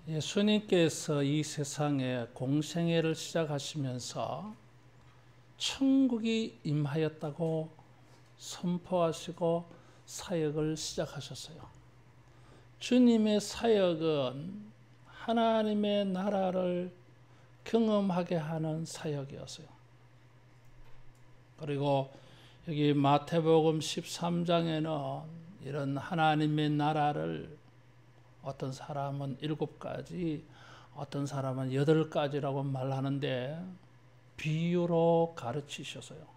예수님께서 이 세상에 공생애를 시작하시면서 천국이 임하였다고 선포하시고 사역을 시작하셨어요. 주님의 사역은 하나님의 나라를 경험하게 하는 사역이었어요. 그리고 여기 마태복음 13장에는 이런 하나님의 나라를 어떤 사람은 7가지, 어떤 사람은 8가지라고 말하는데 비유로 가르치셨어요.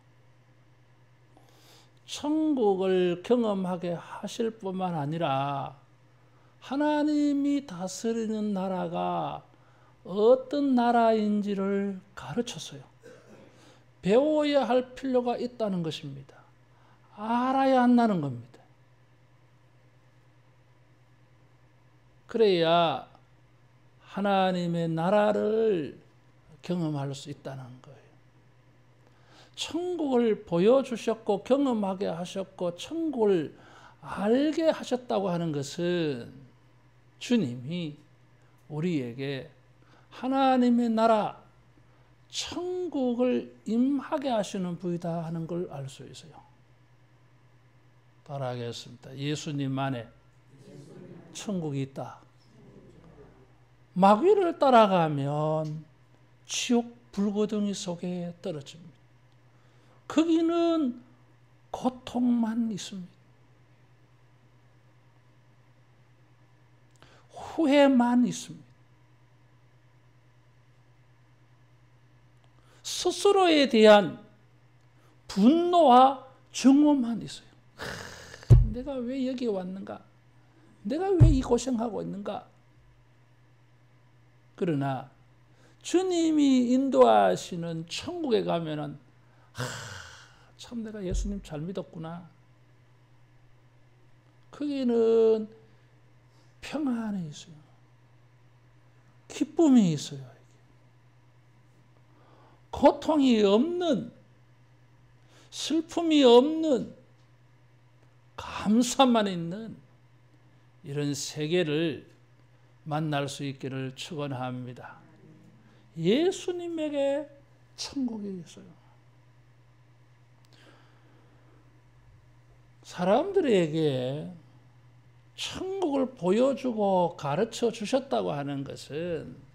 천국을 경험하게 하실 뿐만 아니라 하나님이 다스리는 나라가 어떤 나라인지를 가르쳤어요. 배워야 할 필요가 있다는 것입니다. 알아야 한다는 겁니다. 그래야 하나님의 나라를 경험할 수 있다는 거예요. 천국을 보여주셨고 경험하게 하셨고 천국을 알게 하셨다고 하는 것은 주님이 우리에게 하나님의 나라, 천국을 임하게 하시는 분이다 하는 걸 알 수 있어요. 따라하겠습니다. 예수님 안에 천국이 있다. 마귀를 따라가면 지옥 불고덩이 속에 떨어집니다. 거기는 고통만 있습니다. 후회만 있습니다. 스스로에 대한 분노와 증오만 있어요. 내가 왜 여기 왔는가? 내가 왜 이 고생하고 있는가? 그러나 주님이 인도하시는 천국에 가면은 참 내가 예수님 잘 믿었구나. 거기는 평안이 있어요. 기쁨이 있어요. 고통이 없는, 슬픔이 없는, 감사만 있는 이런 세계를 만날 수 있기를 축원합니다. 예수님에게 천국이 있어요. 사람들에게 천국을 보여주고 가르쳐 주셨다고 하는 것은,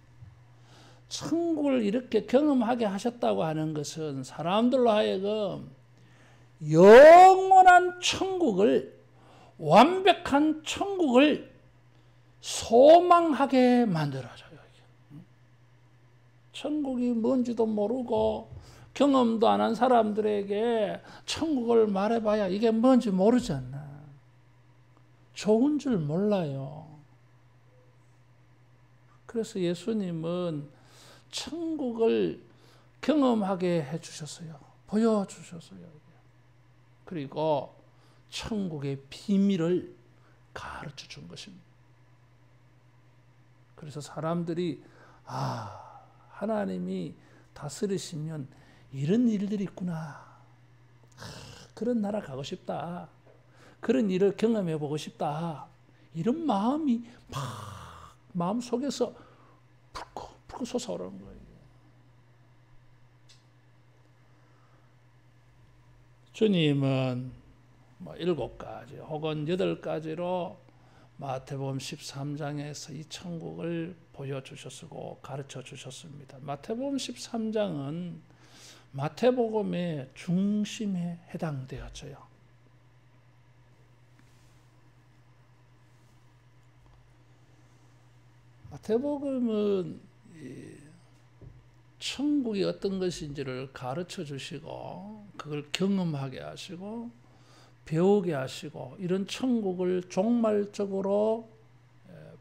천국을 이렇게 경험하게 하셨다고 하는 것은 사람들로 하여금 영원한 천국을, 완벽한 천국을 소망하게 만들어줘요. 천국이 뭔지도 모르고 경험도 안 한 사람들에게 천국을 말해봐야 이게 뭔지 모르잖아. 좋은 줄 몰라요. 그래서 예수님은 천국을 경험하게 해주셨어요. 보여주셨어요. 그리고 천국의 비밀을 가르쳐 준 것입니다. 그래서 사람들이 하나님이 다스리시면 이런 일들이 있구나. 그런 나라 가고 싶다. 그런 일을 경험해 보고 싶다. 이런 마음이 막 마음속에서 불고 솟아오르는 거예요. 주님은 7가지 혹은 8가지로 마태복음 13장에서 이 천국을 보여주셨고 가르쳐 주셨습니다. 마태복음 13장은 마태복음의 중심에 해당되어져요. 마태복음은 천국이 어떤 것인지를 가르쳐 주시고 그걸 경험하게 하시고 배우게 하시고 이런 천국을 종말적으로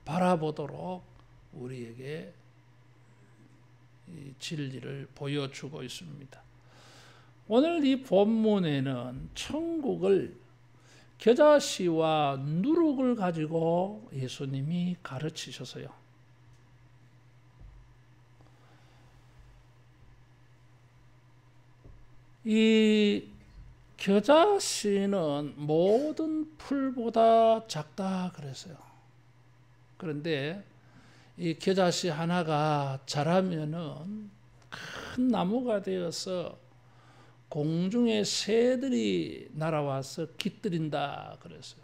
바라보도록 우리에게 이 진리를 보여주고 있습니다. 오늘 이 본문에는 천국을 겨자씨와 누룩을 가지고 예수님이 가르치셨어요. 이 겨자씨는 모든 풀보다 작다 그랬어요. 그런데 이 겨자씨 하나가 자라면은 큰 나무가 되어서 공중에 새들이 날아와서 깃들인다 그랬어요.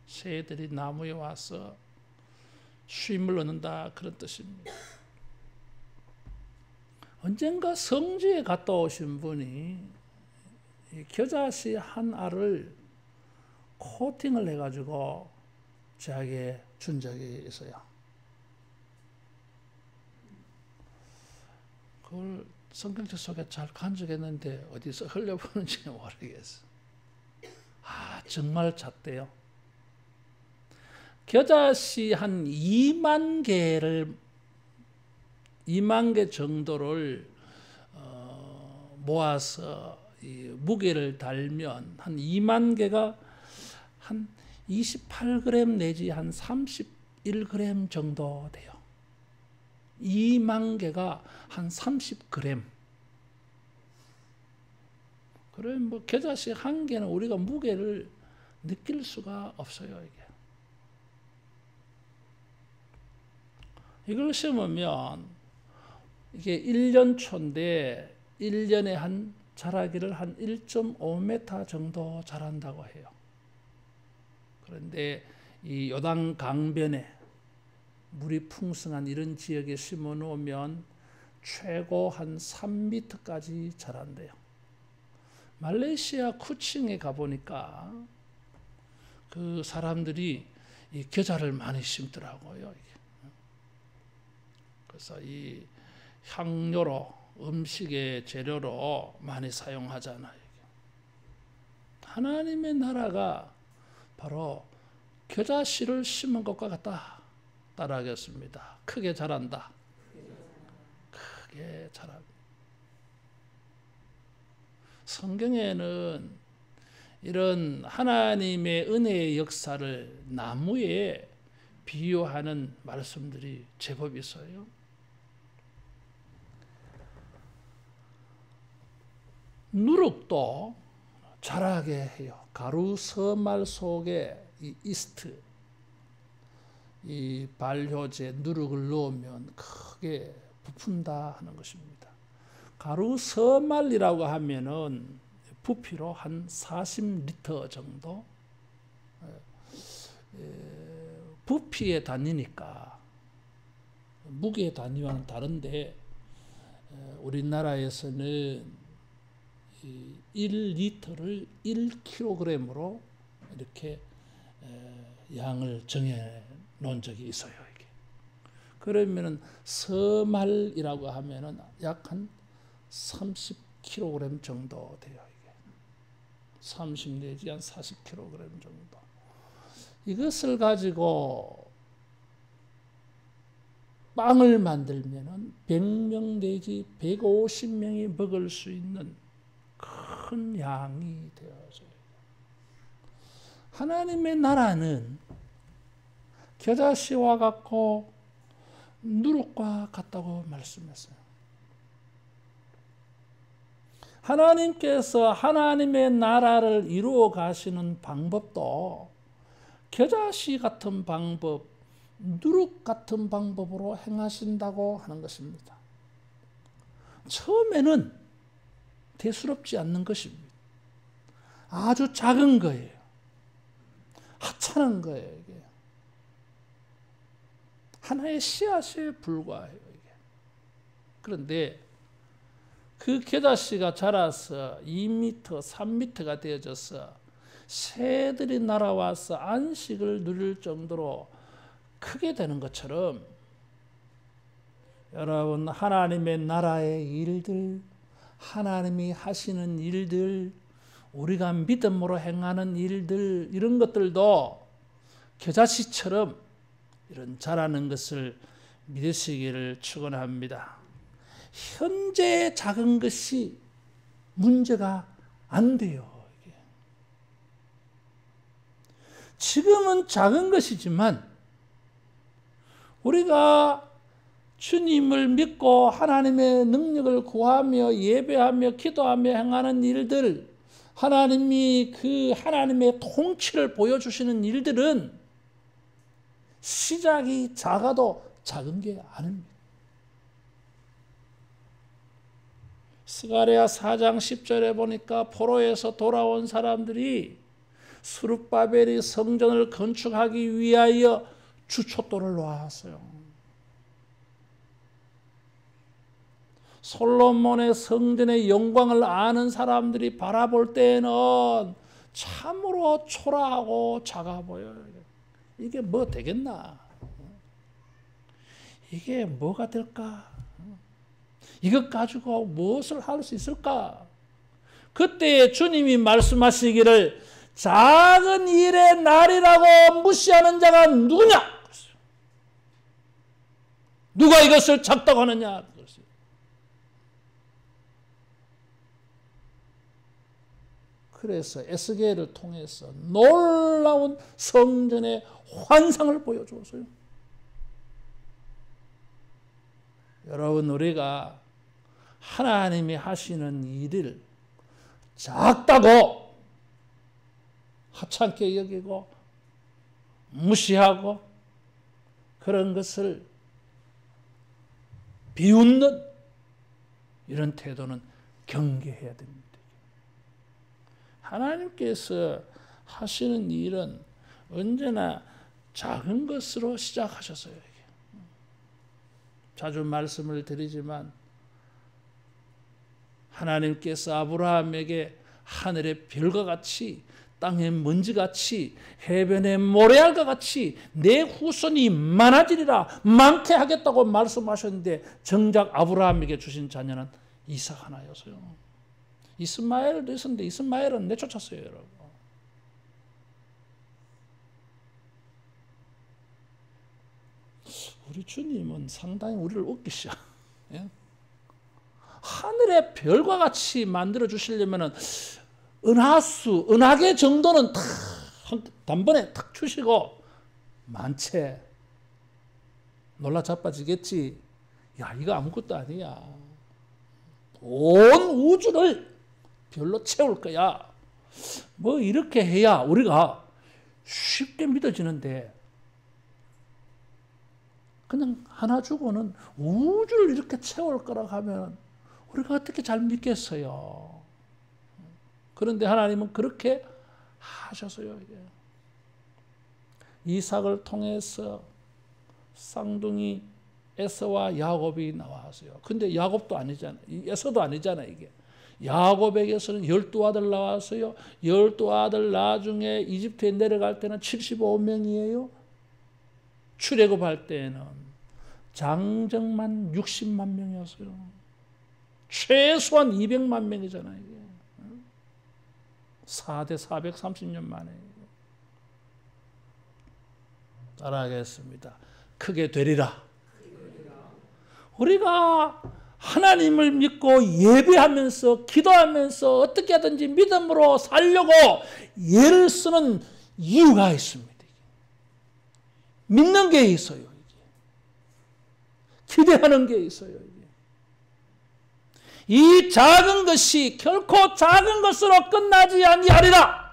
새들이 나무에 와서 쉼을 얻는다 그런 뜻입니다. 언젠가 성지에 갔다 오신 분이 이 겨자씨 한 알을 코팅을 해가지고 저에게 준 적이 있어요. 그걸 성경책 속에 잘 간직했는데 어디서 흘려보는지 모르겠어. 아, 정말 작대요. 겨자씨 한 2만 개 정도를 모아서 이 무게를 달면 한 2만 개가 한 28g 내지 한 31g 정도 돼요. 2만 개가 한 30g. 그래 뭐 겨자씨 한 개는 우리가 무게를 느낄 수가 없어요. 이걸 심으면 이게 1년 초인데 1년에 한 자라기를 한 1.5m 정도 자란다고 해요. 그런데 이 요단 강변에 물이 풍성한 이런 지역에 심어 놓으면 최고 한 3m까지 자란대요. 말레이시아 쿠칭에 가보니까 그 사람들이 이 겨자를 많이 심더라고요. 그래서 이 향료로 음식의 재료로 많이 사용하잖아요. 하나님의 나라가 바로 겨자씨를 심은 것과 같다 따라하겠습니다. 크게 자란다. 크게 자란다. 성경에는 이런 하나님의 은혜의 역사를 나무에 비유하는 말씀들이 제법 있어요. 누룩도 자라게 해요. 가루 서말 속에 이 이스트, 이 발효제 누룩을 넣으면 크게 부푼다 하는 것입니다. 가루 서말이라고 하면은 부피로 한 40리터 정도 부피의 단위니까 무게의 단위와는 다른데 우리나라에서는 1리터를 1kg으로 이렇게 양을 정해 놓은 적이 있어요. 이게. 그러면은 서말이라고 하면은 약 한 30kg 정도 돼요. 이게 30 내지 한 40kg 정도. 이것을 가지고 빵을 만들면은 100명 내지 150명이 먹을 수 있는 큰 양이 되어져요. 하나님의 나라는 겨자씨와 같고 누룩과 같다고 말씀했어요. 하나님께서 하나님의 나라를 이루어 가시는 방법도 겨자씨 같은 방법, 누룩 같은 방법으로 행하신다고 하는 것입니다. 처음에는 대수롭지 않는 것입니다. 아주 작은 거예요. 하찮은 거예요. 이게. 하나의 씨앗에 불과해요. 이게. 그런데 그 겨자씨가 자라서 2m, 3m가 되어져서 새들이 날아와서 안식을 누릴 정도로 크게 되는 것처럼 여러분 하나님의 나라의 일들, 하나님이 하시는 일들, 우리가 믿음으로 행하는 일들, 이런 것들도 겨자씨처럼 이런 자라는 것을 믿으시기를 축원합니다. 현재 작은 것이 문제가 안 돼요. 이게. 지금은 작은 것이지만 우리가 주님을 믿고 하나님의 능력을 구하며 예배하며 기도하며 행하는 일들, 하나님이 그 하나님의 통치를 보여주시는 일들은 시작이 작아도 작은 게 아닙니다. 스가랴 4장 10절에 보니까 포로에서 돌아온 사람들이 스룹바벨이 성전을 건축하기 위하여 주춧돌을 놓았어요. 솔로몬의 성전의 영광을 아는 사람들이 바라볼 때에는 참으로 초라하고 작아 보여요. 이게 뭐 되겠나? 이게 뭐가 될까? 이것 가지고 무엇을 할 수 있을까? 그때 주님이 말씀하시기를 작은 일의 날이라고 무시하는 자가 누구냐? 누가 이것을 작다고 하느냐? 그래서 에스겔을 통해서 놀라운 성전의 환상을 보여주었어요. 여러분, 우리가 하나님이 하시는 일을 작다고 하찮게 여기고 무시하고 그런 것을 비웃는 이런 태도는 경계해야 됩니다. 하나님께서 하시는 일은 언제나 작은 것으로 시작하셨어요. 자주 말씀을 드리지만 하나님께서 아브라함에게 하늘의 별과 같이 땅의 먼지같이 해변의 모래알과 같이 내 후손이 많아지리라, 많게 하겠다고 말씀하셨는데 정작 아브라함에게 주신 자녀는 이삭 하나였어요. 이스마엘도 있었는데 이스마엘은 내쫓았어요, 여러분. 우리 주님은 상당히 우리를 웃기셔. 예? 하늘의 별과 같이 만들어 주시려면은 은하계 정도는 탁 단번에 탁 주시고 많채 놀라 자빠지겠지. 야, 이거 아무것도 아니야. 온 우주를 별로 채울 거야. 뭐 이렇게 해야 우리가 쉽게 믿어지는데 그냥 하나 주고는 우주를 이렇게 채울 거라고 하면 우리가 어떻게 잘 믿겠어요. 그런데 하나님은 그렇게 하셨어요. 이삭을 통해서 쌍둥이 에서와 야곱이 나왔어요. 근데 야곱도 아니잖아. 에서도 아니잖아, 이게. 야곱에게서는 12아들 나왔어요. 12아들 나중에 이집트에 내려갈 때는 75명이에요. 출애굽할 때는 장정만 60만 명이었어요. 최소한 200만 명이잖아요, 이게. 4대 430년 만에. 따라하겠습니다. 크게 되리라. 우리가 하나님을 믿고 예배하면서 기도하면서 어떻게 하든지 믿음으로 살려고 예를 쓰는 이유가 있습니다. 믿는 게 있어요. 기대하는 게 있어요. 이 작은 것이 결코 작은 것으로 끝나지 아니하리라.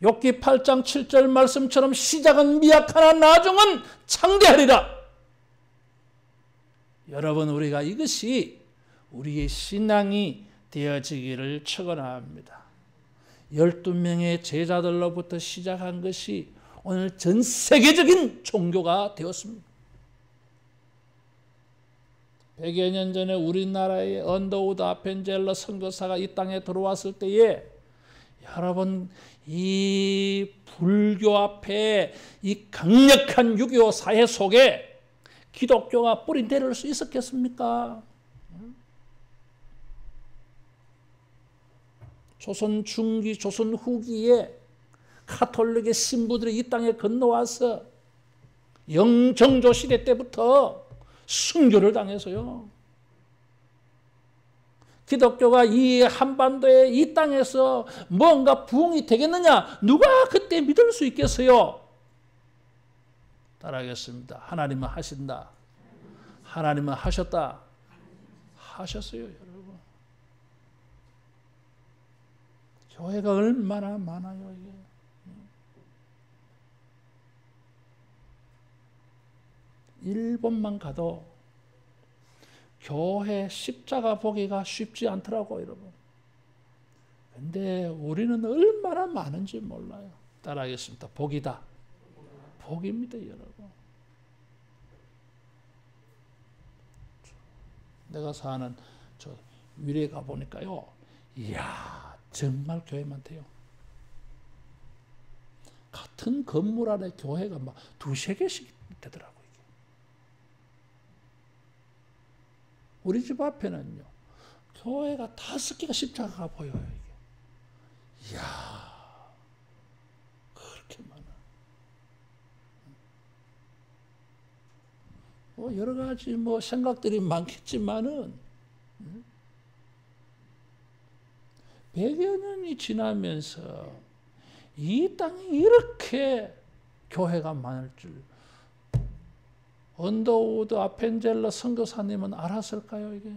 욥기 8장 7절 말씀처럼 시작은 미약하나 나중은 창대하리라. 여러분, 우리가 이것이 우리의 신앙이 되어지기를 축원합니다. 12명의 제자들로부터 시작한 것이 오늘 전 세계적인 종교가 되었습니다. 100여 년 전에 우리나라의 언더우드 아펜젤러 선교사가 이 땅에 들어왔을 때에 여러분, 이 불교 앞에 이 강력한 유교 사회 속에 기독교가 뿌리 내릴 수 있었겠습니까? 조선 중기, 조선 후기에 카톨릭의 신부들이 이 땅에 건너와서 영정조 시대 때부터 순교를 당해서요. 기독교가 이 한반도에 이 땅에서 뭔가 부흥이 되겠느냐? 누가 그때 믿을 수 있겠어요? 따라하겠습니다. 하나님은 하신다. 하나님은 하셨다. 하셨어요, 여러분. 교회가 얼마나 많아요, 이게. 일본만 가도 교회 십자가 보기가 쉽지 않더라고, 여러분. 근데 우리는 얼마나 많은지 몰라요. 따라하겠습니다. 복이다. 복입니다, 여러분. 내가 사는 저 위례 가보니까요. 이야, 정말 교회 많대요. 같은 건물 안에 교회가 막 두세 개씩 되더라고요. 우리 집 앞에는요, 교회가 5개가 십자가가 보여요, 이게. 이야, 그렇게 많아. 뭐, 여러 가지 뭐 생각들이 많겠지만은, 100여 년이 지나면서 이 땅에 이렇게 교회가 많을 줄, 언더우드 아펜젤러 선교사님은 알았을까요, 이게?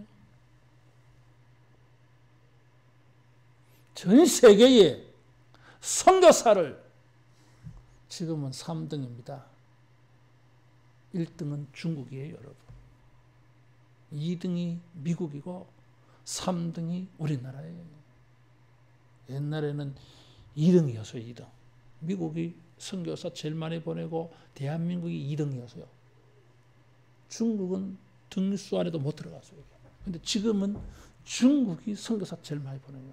전 세계에 선교사를 지금은 3등입니다. 1등은 중국이에요, 여러분. 2등이 미국이고 3등이 우리나라예요. 옛날에는 2등이었어요, 2등. 미국이 선교사 제일 많이 보내고 대한민국이 2등이었어요. 중국은 등수 안에도 못 들어갔어요. 근데 지금은 중국이 선교사 제일 많이 보내요.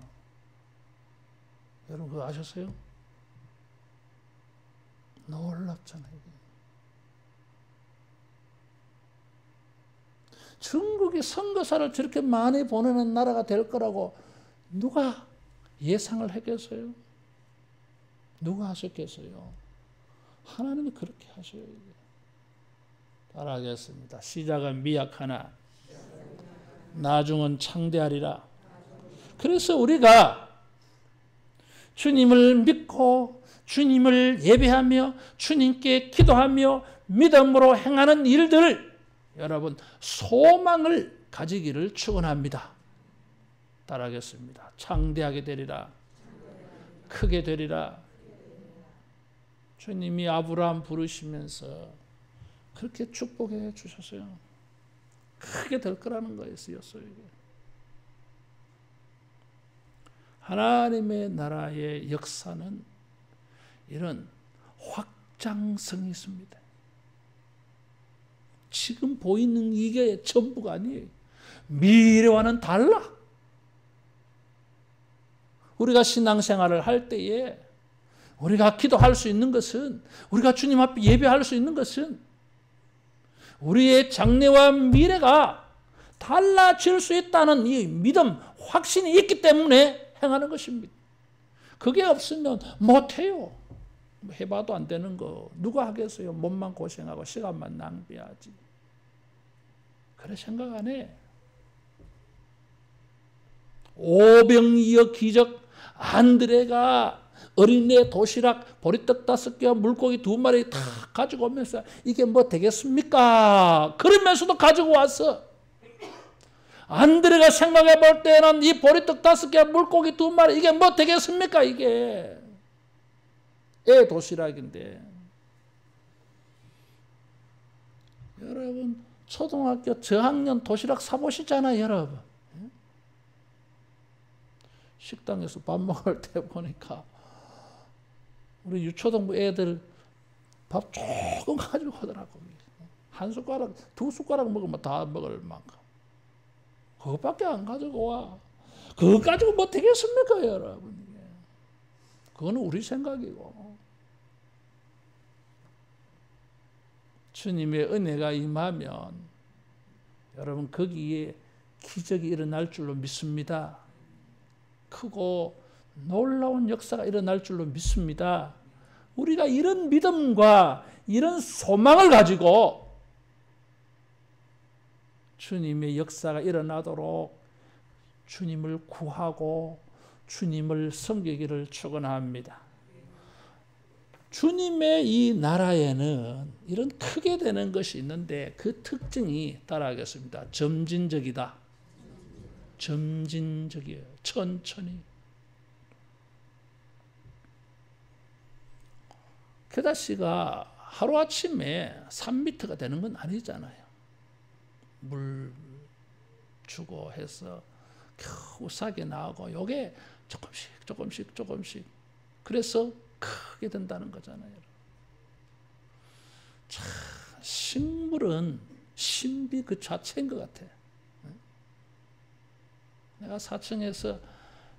여러분 그거 아셨어요? 놀랍잖아요. 중국이 선교사를 저렇게 많이 보내는 나라가 될 거라고 누가 예상을 했겠어요? 누가 하셨겠어요? 하나님이 그렇게 하셔요. 따라하겠습니다. 시작은 미약하나 나중은 창대하리라. 그래서 우리가 주님을 믿고 주님을 예배하며 주님께 기도하며 믿음으로 행하는 일들, 여러분 소망을 가지기를 축원합니다. 따라하겠습니다. 창대하게 되리라. 크게 되리라. 주님이 아브라함 부르시면서 그렇게 축복해 주셨어요. 크게 될 거라는 거였어요. 하나님의 나라의 역사는 이런 확장성이 있습니다. 지금 보이는 이게 전부가 아니에요. 미래와는 달라. 우리가 신앙생활을 할 때에 우리가 기도할 수 있는 것은, 우리가 주님 앞에 예배할 수 있는 것은 우리의 장래와 미래가 달라질 수 있다는 이 믿음, 확신이 있기 때문에 행하는 것입니다. 그게 없으면 못해요. 해봐도 안 되는 거 누가 하겠어요? 몸만 고생하고 시간만 낭비하지. 그래 생각 안 해. 오병이어 기적, 안드레가 어린애 도시락 보리떡 5개와 물고기 2마리 다 가지고 오면서 이게 뭐 되겠습니까? 그러면서도 가지고 왔어. 안드레가 생각해 볼 때는 이 보리떡 5개와 물고기 2마리 이게 뭐 되겠습니까? 이게 애 도시락인데. 여러분 초등학교 저학년 도시락 사보시잖아요, 여러분. 식당에서 밥 먹을 때 보니까 우리 유초등부 애들 밥 조금 가지고 오더라고. 한 숟가락, 2숟가락 먹으면 다 먹을 만큼. 그것밖에 안 가지고 와. 그거 가지고 뭐 되겠습니까, 여러분? 그거는 우리 생각이고. 주님의 은혜가 임하면 여러분 거기에 기적이 일어날 줄로 믿습니다. 크고 놀라운 역사가 일어날 줄로 믿습니다. 우리가 이런 믿음과 이런 소망을 가지고 주님의 역사가 일어나도록 주님을 구하고 주님을 섬기기를 축원합니다. 주님의 이 나라에는 이런 크게 되는 것이 있는데 그 특징이 따라하겠습니다. 점진적이다. 점진적이에요. 천천히. 게다시가 하루아침에 3m가 되는 건 아니잖아요. 물 주고 해서 겨우 싹이 나오고 요게 조금씩 그래서 크게 된다는 거잖아요. 참 식물은 신비 그 자체인 것 같아. 내가 4층에서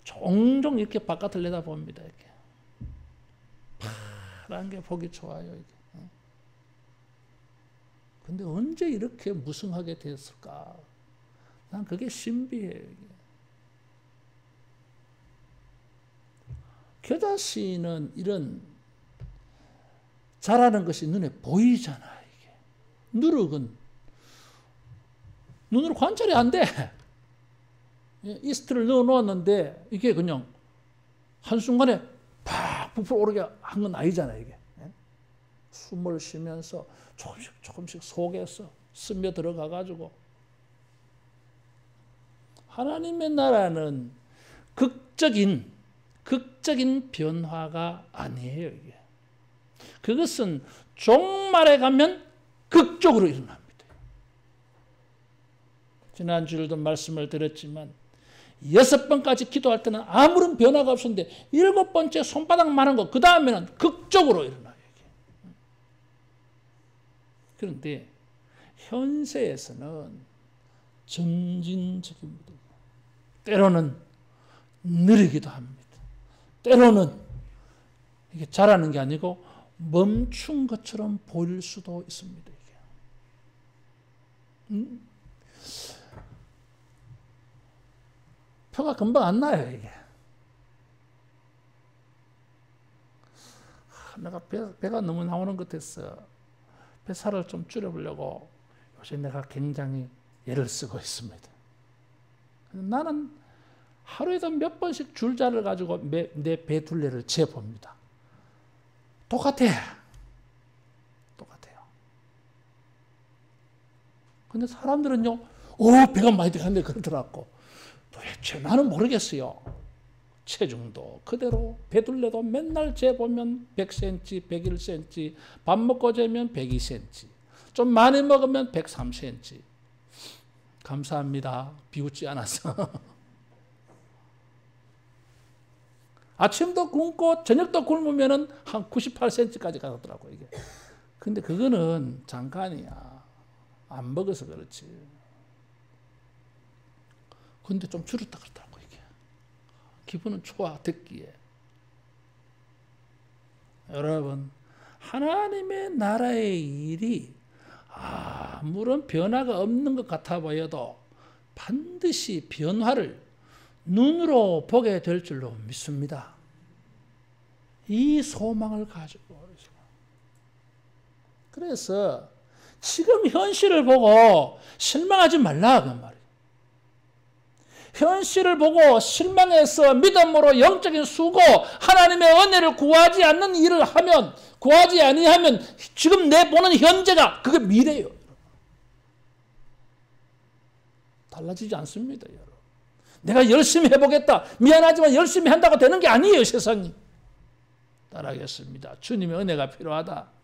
종종 이렇게 바깥을 내다봅니다. 이렇게 파란 게 보기 좋아요. 이게. 근데 언제 이렇게 무성하게 됐을까? 난 그게 신비해요. 이게. 겨자씨는 이런 자라는 것이 눈에 보이잖아. 이게. 누룩은 눈으로 관찰이 안 돼. 이스트를 넣어 놓았는데 이게 그냥 한순간에 팍 부풀어 오르게 한 건 아니잖아요. 이게. 숨을 쉬면서 조금씩 속에서 스며 들어가 가지고 하나님의 나라는 극적인 변화가 아니에요. 이게. 그것은 종말에 가면 극적으로 일어납니다. 지난주에도 말씀을 드렸지만 6번까지 기도할 때는 아무런 변화가 없었는데 7번째 손바닥만한 거 그 다음에는 극적으로 일어나요. 이게. 그런데 현세에서는 점진적입니다. 때로는 느리기도 합니다. 때로는 이게 자라는 게 아니고 멈춘 것처럼 보일 수도 있습니다. 이게. 표가 금방 안 나요. 이게. 내가 배가 너무 나오는 것 같아서 뱃살을 좀 줄여보려고 요새 내가 굉장히 애를 쓰고 있습니다. 나는 하루에도 몇 번씩 줄자를 가지고 내 배 둘레를 재봅니다. 똑같아요. 근데 사람들은요, 배가 많이 되겠네 그러더라고. 도대체 나는 모르겠어요. 체중도 그대로 배둘레도 맨날 재보면 100cm, 101cm, 밥 먹고 재면 102cm, 좀 많이 먹으면 103cm. 감사합니다. 비웃지 않아서. 아침도 굶고 저녁도 굶으면 한 98cm까지 가더라고 이게. 근데 그거는 잠깐이야. 안 먹어서 그렇지. 근데 좀 줄었다 그러더라고 이게. 기분은 좋아 듣기에. 여러분, 하나님의 나라의 일이 아무런 변화가 없는 것 같아 보여도 반드시 변화를 눈으로 보게 될 줄로 믿습니다. 이 소망을 가지고. 그래서 지금 현실을 보고 실망하지 말라 그 말이에요. 현실을 보고 실망해서 믿음으로 영적인 수고, 하나님의 은혜를 구하지 않는 일을 하면, 구하지 아니하면 지금 내 보는 현재가 그게 미래예요. 달라지지 않습니다, 여러분. 내가 열심히 해보겠다. 미안하지만 열심히 한다고 되는 게 아니에요, 세상이. 따라하겠습니다. 주님의 은혜가 필요하다.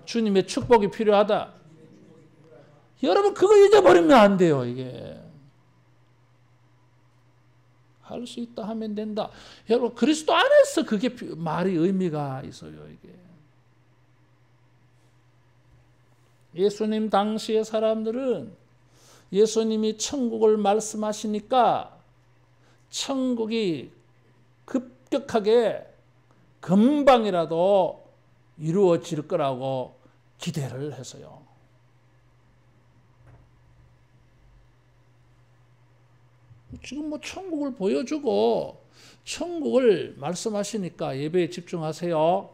주님의 축복이 필요하다. 여러분, 그거 잊어버리면 안 돼요, 이게. 할 수 있다 하면 된다. 여러분, 그리스도 안에서 그게 말이 의미가 있어요, 이게. 예수님 당시의 사람들은 예수님이 천국을 말씀하시니까 천국이 급격하게 금방이라도 이루어질 거라고 기대를 해서요. 지금 뭐 천국을 보여주고 천국을 말씀하시니까 예배에 집중하세요.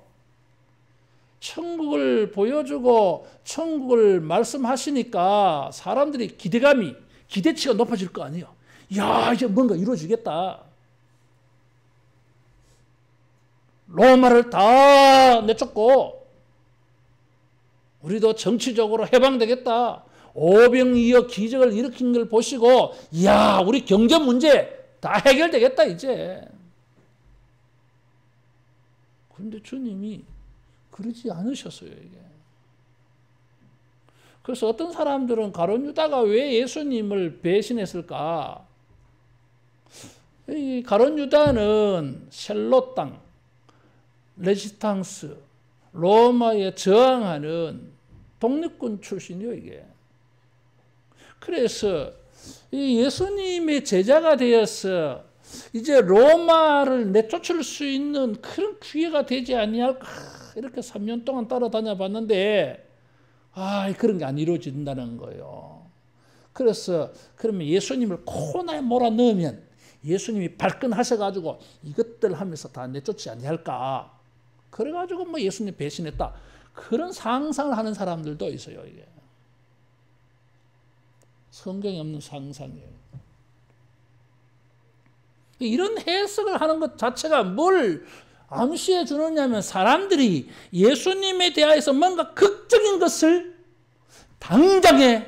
천국을 보여주고 천국을 말씀하시니까 사람들이 기대치가 높아질 거 아니에요. 야, 이제 뭔가 이루어지겠다. 로마를 다 내쫓고 우리도 정치적으로 해방되겠다. 오병이어 기적을 일으킨 걸 보시고 이야, 우리 경제 문제 다 해결되겠다 이제. 그런데 주님이 그러지 않으셨어요, 이게. 그래서 어떤 사람들은 가룟 유다가 왜 예수님을 배신했을까? 이 가룟 유다는 셀롯 땅, 레지스탕스, 로마에 저항하는 독립군 출신이요, 이게. 그래서 이 예수님의 제자가 되어서 이제 로마를 내쫓을 수 있는 그런 기회가 되지 아니할까 이렇게 3년 동안 따라다녀 봤는데 그런 게 안 이루어진다는 거예요. 그래서 그러면 예수님을 코너에 몰아넣으면 예수님이 발끈하셔가지고 이것들 하면서 다 내쫓지 아니할까. 그래가지고 뭐 예수님 배신했다. 그런 상상을 하는 사람들도 있어요. 이게 성경에 없는 상상이에요. 이런 해석을 하는 것 자체가 뭘 암시해 주느냐면 사람들이 예수님에 대하여서 뭔가 극적인 것을 당장에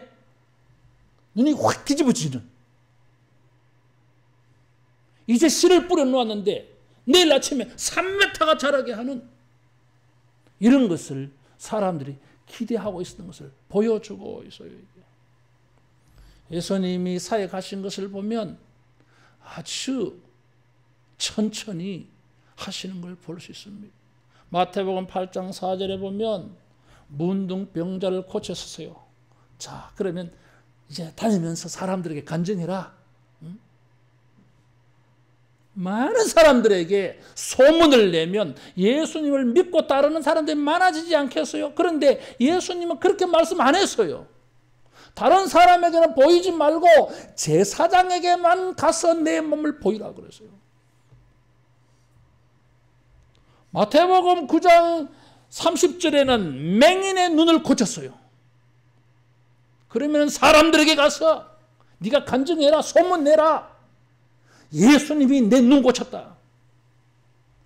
눈이 확 뒤집어지는, 이제 씨를 뿌려 놓았는데 내일 아침에 3m가 자라게 하는 이런 것을 사람들이 기대하고 있었던 것을 보여주고 있어요. 예수님이 사역하신 것을 보면 아주 천천히 하시는 걸 볼 수 있습니다. 마태복음 8장 4절에 보면 문둥병자를 고쳤었어요. 자, 그러면 이제 다니면서 사람들에게 간증해라. 많은 사람들에게 소문을 내면 예수님을 믿고 따르는 사람들이 많아지지 않겠어요? 그런데 예수님은 그렇게 말씀 안 했어요. 다른 사람에게는 보이지 말고 제사장에게만 가서 내 몸을 보이라 그랬어요. 마태복음 9장 30절에는 맹인의 눈을 고쳤어요. 그러면 사람들에게 가서 네가 간증해라, 소문내라. 예수님이 내 눈 고쳤다.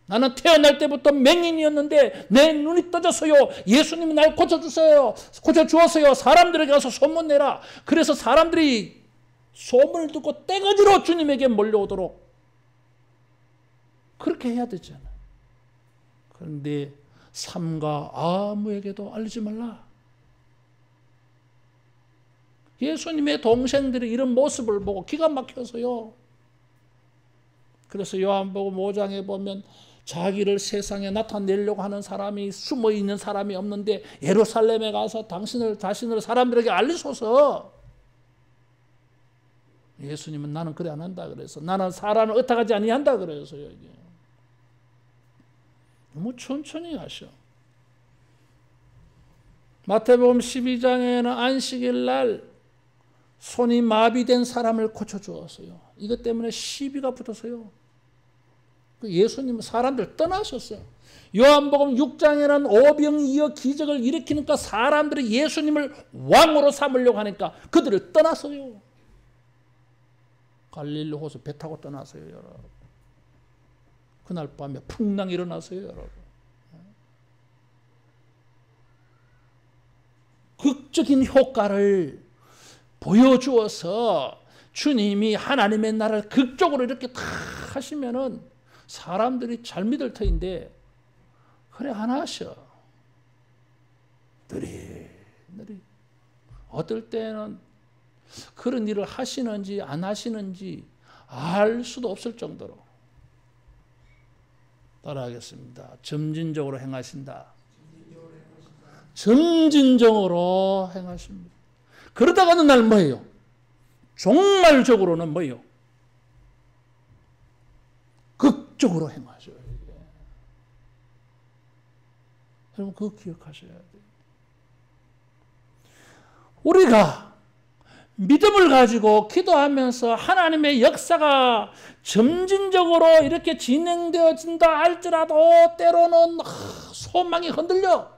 나는 태어날 때부터 맹인이었는데 내 눈이 떠졌어요. 예수님이 날 고쳐주세요. 고쳐주었어요. 사람들에게 가서 소문내라. 그래서 사람들이 소문을 듣고 떼거지로 주님에게 몰려오도록 그렇게 해야 되잖아요. 그런데 삼가 아무에게도 알리지 말라. 예수님의 동생들이 이런 모습을 보고 기가 막혀서요. 그래서 요한복음 5장에 보면 자기를 세상에 나타내려고 하는 사람이 숨어있는 사람이 없는데 예루살렘에 가서 자신을 사람들에게 알리소서. 예수님은 나는 그래 안 한다 그래서 나는 사람을 의탁하지 아니한다 그래서요. 이게 너무 천천히 하셔. 마태복음 12장에는 안식일 날 손이 마비된 사람을 고쳐주었어요. 이것 때문에 시비가 붙었어요. 예수님은 사람들 떠나셨어요. 요한복음 6장에는 오병이어 기적을 일으키니까 사람들이 예수님을 왕으로 삼으려고 하니까 그들을 떠났어요. 갈릴리 호수 배 타고 떠났어요, 여러분. 그날 밤에 풍랑이 일어났어요, 여러분. 극적인 효과를 보여주어서 주님이 하나님의 나라를 극적으로 이렇게 다 하시면은 사람들이 잘 믿을 터인데 그래 안 하셔. 느릿느릿. 어떨 때는 그런 일을 하시는지 안 하시는지 알 수도 없을 정도로. 따라하겠습니다. 점진적으로 행하신다. 점진적으로 행하십니다. 그러다가 어느 날 뭐예요? 종말적으로는 뭐예요? 극적으로 행하셔요. 여러분 그거 기억하셔야 돼요. 우리가 믿음을 가지고 기도하면서 하나님의 역사가 점진적으로 이렇게 진행되어진다 할지라도 때로는 소망이 흔들려.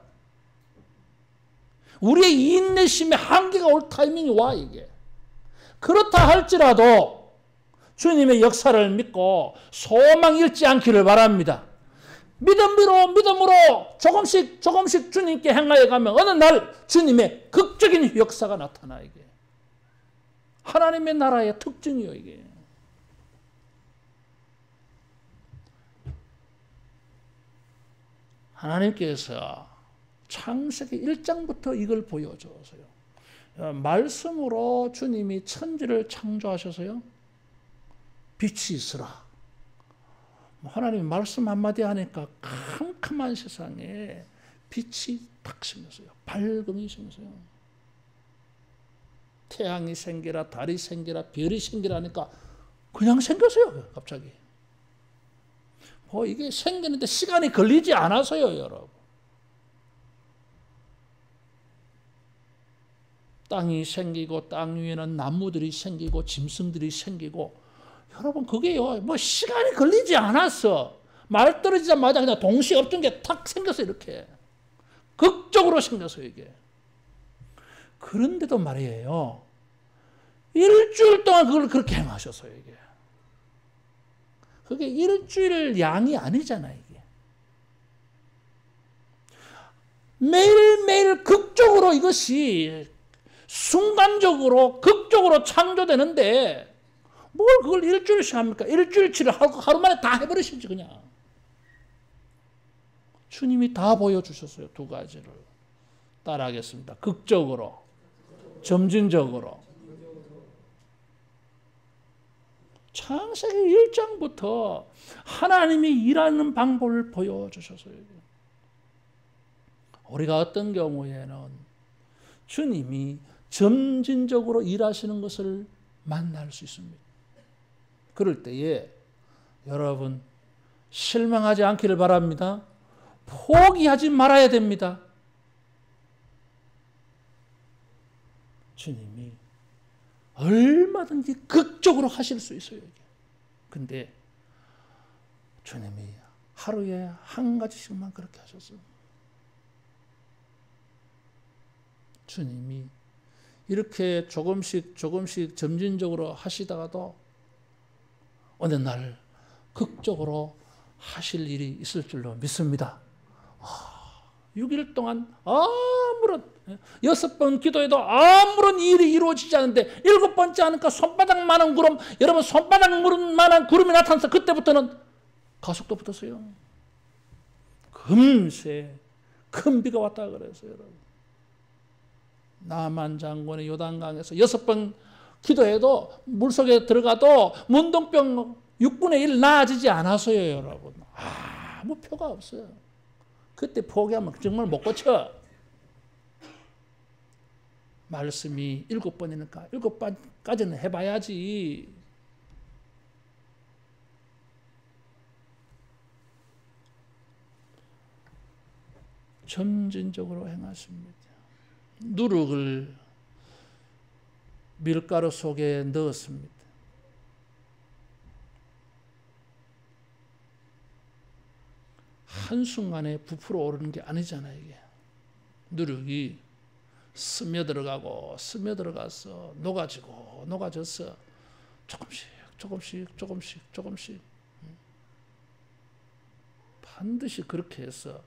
우리의 인내심의 한계가 올 타이밍이 와 이게. 그렇다 할지라도 주님의 역사를 믿고 소망 잃지 않기를 바랍니다. 믿음으로 조금씩 주님께 행하여 가면 어느 날 주님의 극적인 역사가 나타나 이게. 하나님의 나라의 특징이요 이게. 하나님께서 창세기 1장부터 이걸 보여줘서요. 말씀으로 주님이 천지를 창조하셔서요. 빛이 있으라. 하나님이 말씀 한마디 하니까 캄캄한 세상에 빛이 탁 생겼어요. 밝음이 생겼어요. 태양이 생기라, 달이 생기라, 별이 생기라니까 그냥 생겼어요. 갑자기. 이게 생기는데 시간이 걸리지 않아서요, 여러분. 땅이 생기고 땅 위에는 나무들이 생기고 짐승들이 생기고 여러분 그게요 시간이 걸리지 않았어. 말 떨어지자마자 그냥 동시에 없던 게 탁 생겼어. 이렇게 극적으로 생겼어요. 이게. 그런데도 말이에요, 일주일 동안 그걸 그렇게 행하셨어요. 이게. 그게 일주일 양이 아니잖아요. 이게. 매일매일 극적으로 이것이 순간적으로 극적으로 창조되는데 뭘 그걸 일주일씩 합니까? 일주일치를 하루 만에 다 해버리시지 그냥. 주님이 다 보여주셨어요. 두 가지를. 따라하겠습니다. 극적으로, 점진적으로. 창세기 1장부터 하나님이 일하는 방법을 보여주셨어요. 우리가 어떤 경우에는 주님이 점진적으로 일하시는 것을 만날 수 있습니다. 그럴 때에 여러분 실망하지 않기를 바랍니다. 포기하지 말아야 됩니다. 주님이 얼마든지 극적으로 하실 수 있어요. 근데 주님이 하루에 한 가지씩만 그렇게 하셨어요. 주님이 이렇게 조금씩 점진적으로 하시다가도 어느 날 극적으로 하실 일이 있을 줄로 믿습니다. 6일 동안 아무런 6번 기도해도 아무런 일이 이루어지지 않는데 7번째 하니까 손바닥만한 구름, 여러분 손바닥만한 구름이 나타나서 그때부터는 가속도 붙었어요. 금세 큰 비가 왔다 그랬어요. 여러분. 나만 장군의 요단강에서 6번 기도해도 물속에 들어가도 문둥병 6분의 1 나아지지 않았어요. 여러분. 아무 표가 없어요. 그때 포기하면 정말 못 고쳐. 말씀이 7번이니까 7번까지는 해봐야지. 점진적으로 행하십니다. 누룩을 밀가루 속에 넣었습니다. 한순간에 부풀어 오르는 게 아니잖아요. 이게. 누룩이 스며들어가서 녹아져서 조금씩 반드시 그렇게 해서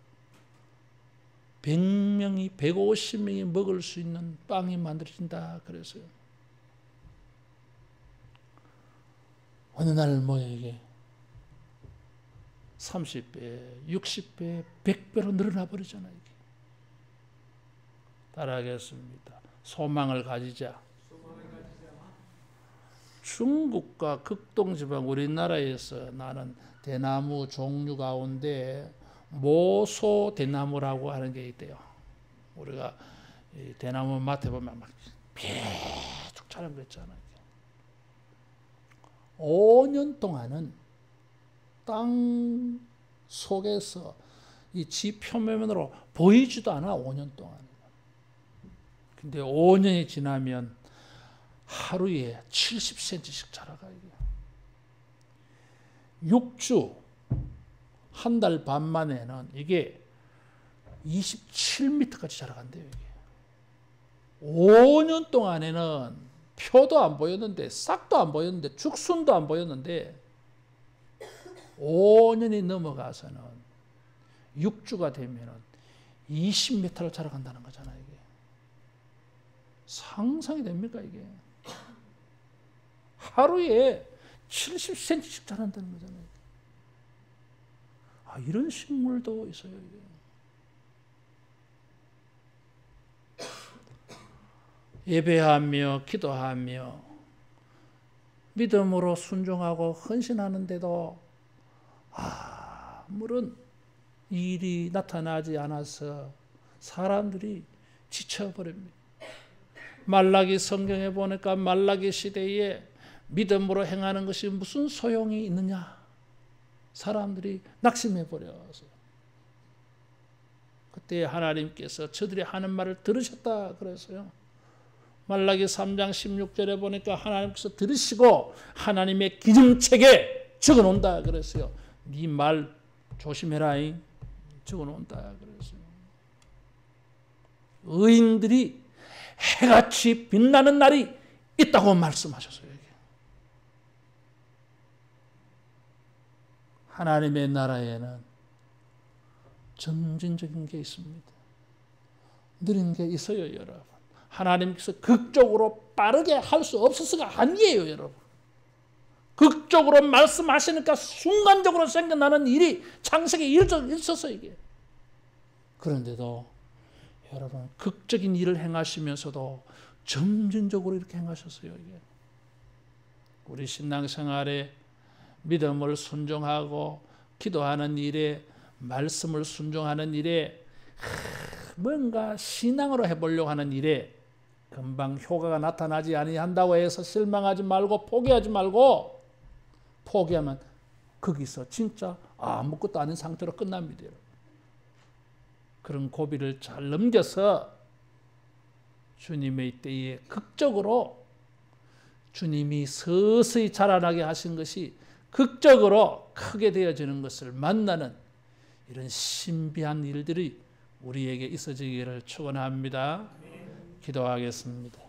100명이 150명이 먹을 수 있는 빵이 만들어진다 그랬어요. 어느 날 이게 30배, 60배, 100배로 늘어나 버리잖아요. 이게. 따라하겠습니다. 소망을 가지자. 중국과 극동지방 우리나라에서 나는 대나무 종류 가운데 모소 대나무라고 하는 게 있대요. 우리가 대나무 마트에 보면 막 폐쭉 자란 거 있잖아요. 5년 동안은 땅 속에서 이 지 표면으로 보이지도 않아. 5년 동안. 근데 5년이 지나면 하루에 70cm씩 자라가요. 6주 한 달 반 만에는 이게 27m까지 자라간대요. 이게. 5년 동안에는 표도 안 보였는데 싹도 안 보였는데 죽순도 안 보였는데 5년이 넘어가서는 6주가 되면은 20m로 자라간다는 거잖아요. 이게. 상상이 됩니까 이게? 하루에 70cm씩 자란다는 거잖아요. 이런 식물도 있어요. 이게. 예배하며 기도하며 믿음으로 순종하고 헌신하는데도 아무런 일이 나타나지 않아서 사람들이 지쳐버립니다. 말라기 성경에 보니까 말라기 시대에 믿음으로 행하는 것이 무슨 소용이 있느냐? 사람들이 낙심해 버려서 그때 하나님께서 저들이 하는 말을 들으셨다 그래서요. 말라기 3장 16절에 보니까 하나님께서 들으시고 하나님의 기증책에 적어놓는다 그랬어요. 네 말 조심해라 적어놓는다 그랬어요. 의인들이 해같이 빛나는 날이 있다고 말씀하셨어요. 하나님의 나라에는 점진적인 게 있습니다. 느린 게 있어요, 여러분. 하나님께서 극적으로 빠르게 할 수 없어서가 아니에요, 여러분. 극적으로 말씀하시니까 순간적으로 생겨나는 일이 창세기에 있었어, 이게. 그런데도 여러분, 극적인 일을 행하시면서도 점진적으로 이렇게 행하셨어요, 이게. 우리 신앙생활에 믿음을 순종하고 기도하는 일에 말씀을 순종하는 일에 뭔가 신앙으로 해보려고 하는 일에 금방 효과가 나타나지 아니한다고 해서 실망하지 말고 포기하지 말고 포기하면 거기서 진짜 아무것도 아닌 상태로 끝납니다. 그런 고비를 잘 넘겨서 주님의 때에 극적으로 주님이 서서히 자라나게 하신 것이 극적으로 크게 되어지는 것을 만나는 이런 신비한 일들이 우리에게 있어지기를 축원합니다. 기도하겠습니다.